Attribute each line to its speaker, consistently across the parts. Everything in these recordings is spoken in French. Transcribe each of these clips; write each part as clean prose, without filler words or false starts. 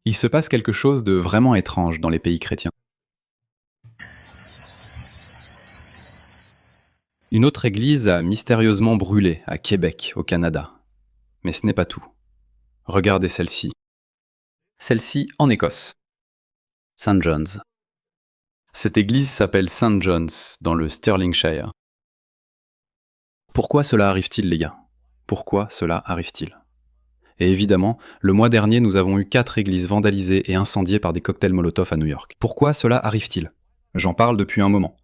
Speaker 1: Il se passe quelque chose de vraiment étrange dans les pays chrétiens. Une autre église a mystérieusement brûlé à Québec, au Canada. Mais ce n'est pas tout. Regardez celle-ci. Celle-ci en Écosse. St. John's. Cette église s'appelle St. John's, dans le Stirlingshire. Pourquoi cela arrive-t-il, les gars? Pourquoi cela arrive-t-il? Et évidemment, le mois dernier, nous avons eu 4 églises vandalisées et incendiées par des cocktails Molotov à New York. Pourquoi cela arrive-t-il? J'en parle depuis un moment.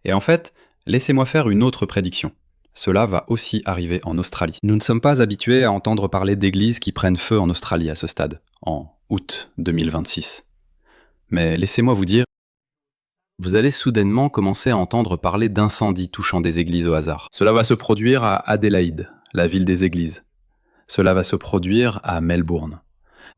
Speaker 1: Et en fait, laissez-moi faire une autre prédiction. Cela va aussi arriver en Australie. Nous ne sommes pas habitués à entendre parler d'églises qui prennent feu en Australie à ce stade, en août 2026. Mais laissez-moi vous dire, vous allez soudainement commencer à entendre parler d'incendies touchant des églises au hasard. Cela va se produire à Adélaïde, la ville des églises. Cela va se produire à Melbourne.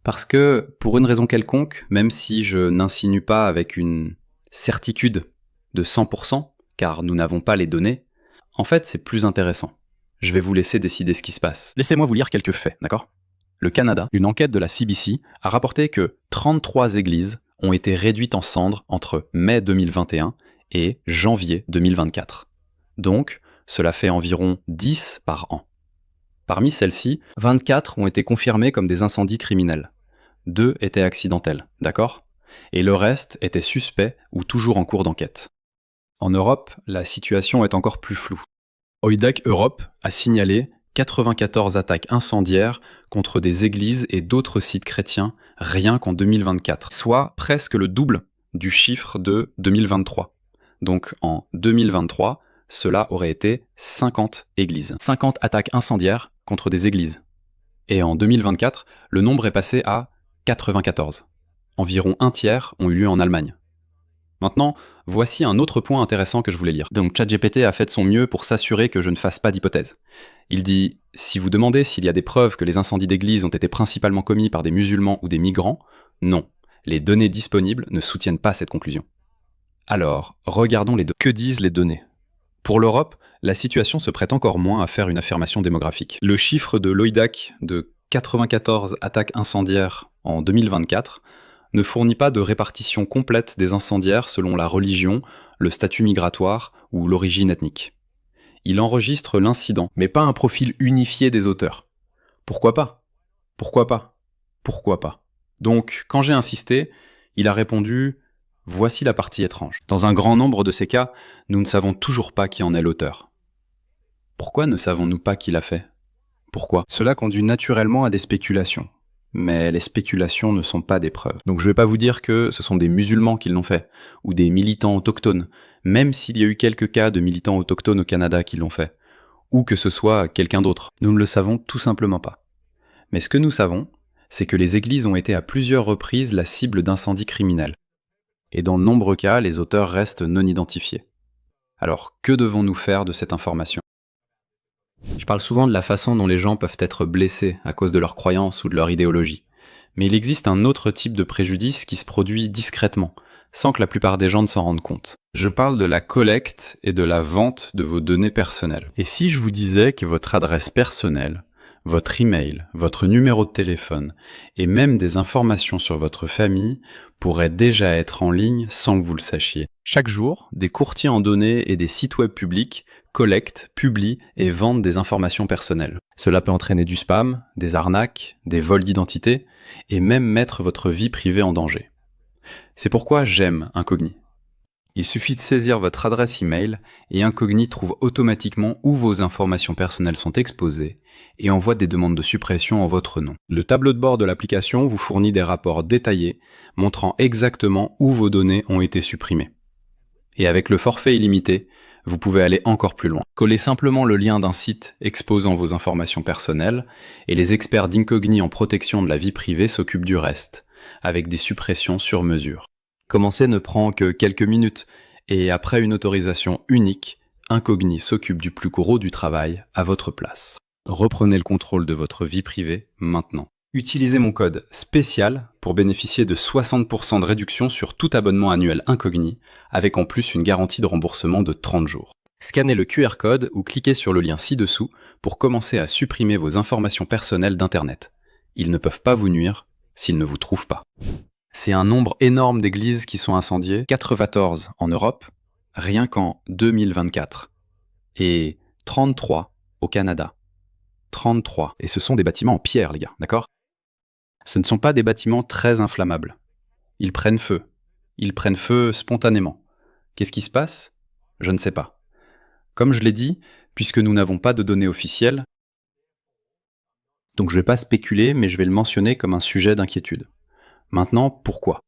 Speaker 1: Parce que, pour une raison quelconque, même si je n'insinue pas avec une certitude de 100%, car nous n'avons pas les données, en fait c'est plus intéressant. Je vais vous laisser décider ce qui se passe. Laissez-moi vous lire quelques faits, d'accord? Le Canada, une enquête de la CBC, a rapporté que 33 églises ont été réduites en cendres entre mai 2021 et janvier 2024. Donc, cela fait environ 10 par an. Parmi celles-ci, 24 ont été confirmées comme des incendies criminels. 2 étaient accidentels, d'accord? Et le reste était suspect ou toujours en cours d'enquête. En Europe, la situation est encore plus floue. OIDAC Europe a signalé 94 attaques incendiaires contre des églises et d'autres sites chrétiens rien qu'en 2024, soit presque le double du chiffre de 2023. Donc en 2023, cela aurait été 50 églises. 50 attaques incendiaires contre des églises. Et en 2024, le nombre est passé à 94. Environ un tiers ont eu lieu en Allemagne. Maintenant, voici un autre point intéressant que je voulais lire. Donc ChatGPT a fait de son mieux pour s'assurer que je ne fasse pas d'hypothèse. Il dit « Si vous demandez s'il y a des preuves que les incendies d'églises ont été principalement commis par des musulmans ou des migrants, non. Les données disponibles ne soutiennent pas cette conclusion. » Alors, regardons les données. Que disent les données? Pour l'Europe, la situation se prête encore moins à faire une affirmation démographique. Le chiffre de l'OIDAC de 94 attaques incendiaires en 2024 ne fournit pas de répartition complète des incendiaires selon la religion, le statut migratoire ou l'origine ethnique. Il enregistre l'incident, mais pas un profil unifié des auteurs. Pourquoi pas? Pourquoi pas? Pourquoi pas? Donc, quand j'ai insisté, il a répondu « Voici la partie étrange. Dans un grand nombre de ces cas, nous ne savons toujours pas qui en est l'auteur. » Pourquoi ne savons-nous pas qui l'a fait? Pourquoi? Cela conduit naturellement à des spéculations. Mais les spéculations ne sont pas des preuves. Donc je ne vais pas vous dire que ce sont des musulmans qui l'ont fait, ou des militants autochtones, même s'il y a eu quelques cas de militants autochtones au Canada qui l'ont fait, ou que ce soit quelqu'un d'autre. Nous ne le savons tout simplement pas. Mais ce que nous savons, c'est que les églises ont été à plusieurs reprises la cible d'incendies criminels. Et dans de nombreux cas, les auteurs restent non identifiés. Alors que devons-nous faire de cette information? Je parle souvent de la façon dont les gens peuvent être blessés à cause de leurs croyances ou de leur idéologie. Mais il existe un autre type de préjudice qui se produit discrètement, sans que la plupart des gens ne s'en rendent compte. Je parle de la collecte et de la vente de vos données personnelles. Et si je vous disais que votre adresse personnelle, votre email, votre numéro de téléphone et même des informations sur votre famille pourraient déjà être en ligne sans que vous le sachiez. Chaque jour, des courtiers en données et des sites web publics collectent, publient et vendent des informations personnelles. Cela peut entraîner du spam, des arnaques, des vols d'identité et même mettre votre vie privée en danger. C'est pourquoi j'aime Incogni. Il suffit de saisir votre adresse email et Incogni trouve automatiquement où vos informations personnelles sont exposées et envoie des demandes de suppression en votre nom. Le tableau de bord de l'application vous fournit des rapports détaillés montrant exactement où vos données ont été supprimées. Et avec le forfait illimité, vous pouvez aller encore plus loin. Collez simplement le lien d'un site exposant vos informations personnelles et les experts d'Incogni en protection de la vie privée s'occupent du reste, avec des suppressions sur mesure. Commencer ne prend que quelques minutes et après une autorisation unique, Incogni s'occupe du plus gros du travail à votre place. Reprenez le contrôle de votre vie privée maintenant. Utilisez mon code spécial pour bénéficier de 60% de réduction sur tout abonnement annuel Incogni, avec en plus une garantie de remboursement de 30 jours. Scannez le QR code ou cliquez sur le lien ci-dessous pour commencer à supprimer vos informations personnelles d'Internet. Ils ne peuvent pas vous nuire, s'ils ne vous trouvent pas. C'est un nombre énorme d'églises qui sont incendiées, 94 en Europe, rien qu'en 2024, et 33 au Canada. 33. Et ce sont des bâtiments en pierre, les gars, d'accord? Ce ne sont pas des bâtiments très inflammables. Ils prennent feu. Ils prennent feu spontanément. Qu'est-ce qui se passe? Je ne sais pas. Comme je l'ai dit, puisque nous n'avons pas de données officielles, donc je ne vais pas spéculer, mais je vais le mentionner comme un sujet d'inquiétude. Maintenant, pourquoi?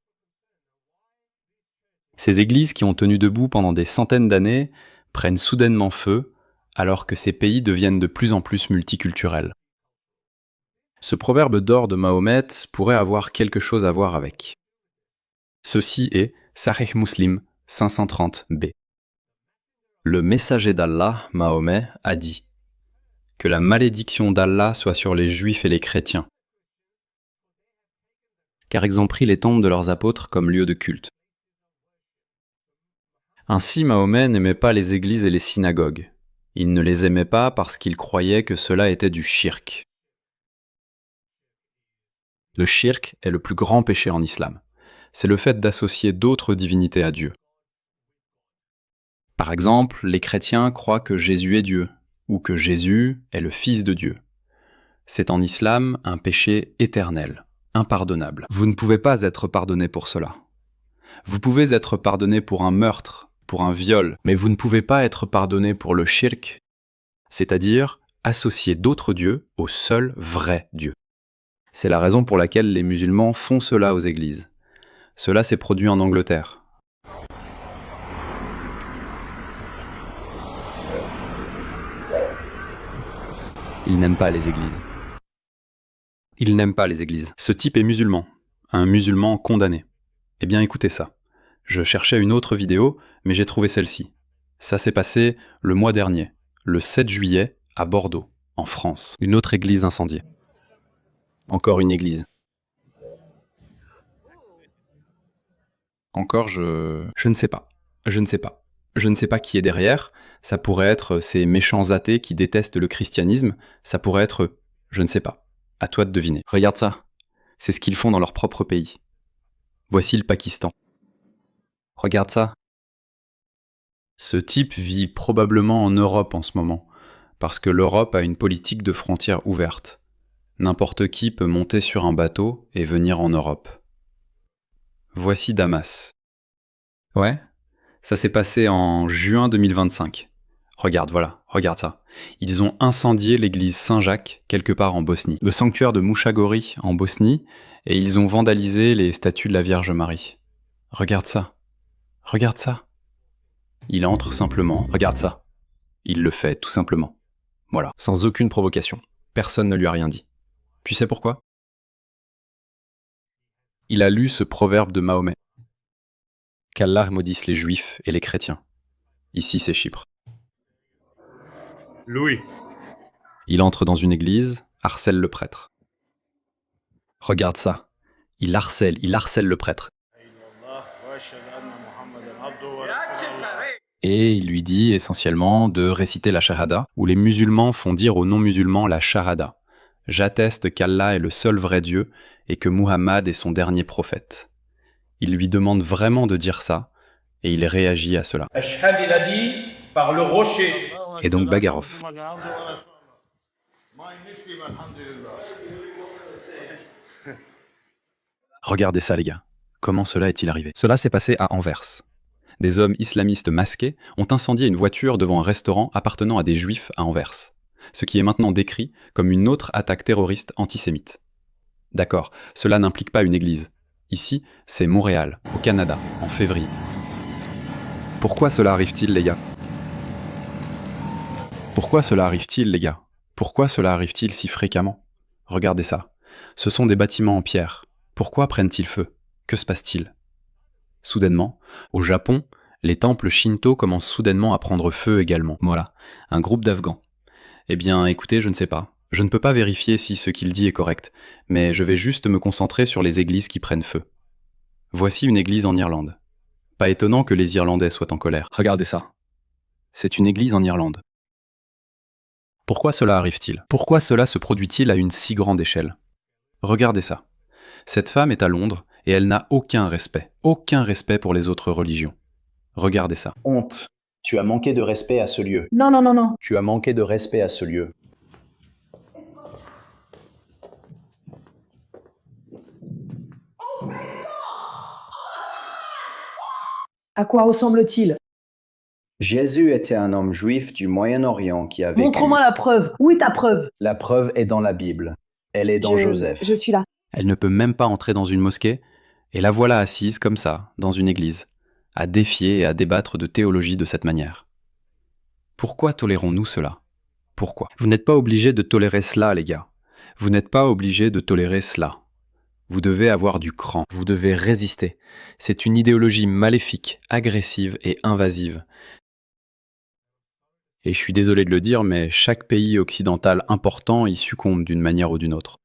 Speaker 1: Ces églises qui ont tenu debout pendant des centaines d'années prennent soudainement feu, alors que ces pays deviennent de plus en plus multiculturels. Ce proverbe d'or de Mahomet pourrait avoir quelque chose à voir avec. Ceci est Sahih Muslim 530b. Le messager d'Allah, Mahomet, a dit que la malédiction d'Allah soit sur les Juifs et les chrétiens, car ils ont pris les tombes de leurs apôtres comme lieu de culte. Ainsi, Mahomet n'aimait pas les églises et les synagogues. Il ne les aimait pas parce qu'il croyait que cela était du shirk. Le shirk est le plus grand péché en islam. C'est le fait d'associer d'autres divinités à Dieu. Par exemple, les chrétiens croient que Jésus est Dieu, ou que Jésus est le Fils de Dieu. C'est en islam un péché éternel, impardonnable. Vous ne pouvez pas être pardonné pour cela. Vous pouvez être pardonné pour un meurtre, pour un viol, mais vous ne pouvez pas être pardonné pour le shirk, c'est-à-dire associer d'autres dieux au seul vrai Dieu. C'est la raison pour laquelle les musulmans font cela aux églises. Cela s'est produit en Angleterre. Ils n'aiment pas les églises. Ils n'aiment pas les églises. Ce type est musulman, un musulman condamné. Eh bien écoutez ça. Je cherchais une autre vidéo, mais j'ai trouvé celle-ci. Ça s'est passé le mois dernier, le 7 juillet, à Bordeaux, en France. Une autre église incendiée. Encore une église. Encore je ne sais pas. Je ne sais pas. Je ne sais pas qui est derrière. Ça pourrait être ces méchants athées qui détestent le christianisme. Ça pourrait être eux. Je ne sais pas. À toi de deviner. Regarde ça. C'est ce qu'ils font dans leur propre pays. Voici le Pakistan. Regarde ça. Ce type vit probablement en Europe en ce moment, parce que l'Europe a une politique de frontières ouvertes. N'importe qui peut monter sur un bateau et venir en Europe. Voici Damas. Ouais, ça s'est passé en juin 2025. Regarde, voilà, regarde ça. Ils ont incendié l'église Saint-Jacques, quelque part en Bosnie. Le sanctuaire de Mouchagori, en Bosnie, et ils ont vandalisé les statues de la Vierge Marie. Regarde ça. Regarde ça. Il entre simplement. Regarde ça. Il le fait, tout simplement. Voilà, sans aucune provocation. Personne ne lui a rien dit. Tu sais pourquoi? Il a lu ce proverbe de Mahomet. Qu'Allah maudisse les juifs et les chrétiens. Ici, c'est Chypre.
Speaker 2: Louis.
Speaker 1: Il entre dans une église, harcèle le prêtre. Regarde ça. Il harcèle le prêtre. Et il lui dit essentiellement de réciter la shahada, où les musulmans font dire aux non-musulmans la shahada. J'atteste qu'Allah est le seul vrai Dieu et que Muhammad est son dernier prophète. Il lui demande vraiment de dire ça, et il réagit à cela.
Speaker 2: Ashhad, il a dit par le rocher.
Speaker 1: Et donc Bagarov. Regardez ça les gars. Comment cela est-il arrivé? Cela s'est passé à Anvers. Des hommes islamistes masqués ont incendié une voiture devant un restaurant appartenant à des juifs à Anvers, ce qui est maintenant décrit comme une autre attaque terroriste antisémite. D'accord, cela n'implique pas une église. Ici, c'est Montréal, au Canada, en février. Pourquoi cela arrive-t-il, les gars? Pourquoi cela arrive-t-il, les gars? Pourquoi cela arrive-t-il si fréquemment? Regardez ça. Ce sont des bâtiments en pierre. Pourquoi prennent-ils feu? Que se passe-t-il? Soudainement, au Japon, les temples shinto commencent soudainement à prendre feu également. Voilà, un groupe d'Afghans. Eh bien, écoutez, je ne sais pas. Je ne peux pas vérifier si ce qu'il dit est correct, mais je vais juste me concentrer sur les églises qui prennent feu. Voici une église en Irlande. Pas étonnant que les Irlandais soient en colère. Regardez ça. C'est une église en Irlande. Pourquoi cela arrive-t-il? Pourquoi cela se produit-il à une si grande échelle? Regardez ça. Cette femme est à Londres et elle n'a aucun respect pour les autres religions. Regardez ça.
Speaker 3: Honte. Tu as manqué de respect à ce lieu.
Speaker 4: Non, non, non, non.
Speaker 3: Tu as manqué de respect à ce lieu.
Speaker 4: À quoi ressemble-t-il?
Speaker 5: Jésus était un homme juif du Moyen-Orient qui a vécu.
Speaker 4: Montre-moi la preuve. Où est ta preuve?
Speaker 3: La preuve est dans la Bible. Elle est dans Joseph.
Speaker 6: Je suis là.
Speaker 1: Elle ne peut même pas entrer dans une mosquée, et la voilà assise comme ça, dans une église, à défier et à débattre de théologie de cette manière. Pourquoi tolérons-nous cela? Pourquoi? Vous n'êtes pas obligés de tolérer cela, les gars. Vous n'êtes pas obligés de tolérer cela. Vous devez avoir du cran, vous devez résister. C'est une idéologie maléfique, agressive et invasive. Et je suis désolé de le dire, mais chaque pays occidental important y succombe d'une manière ou d'une autre.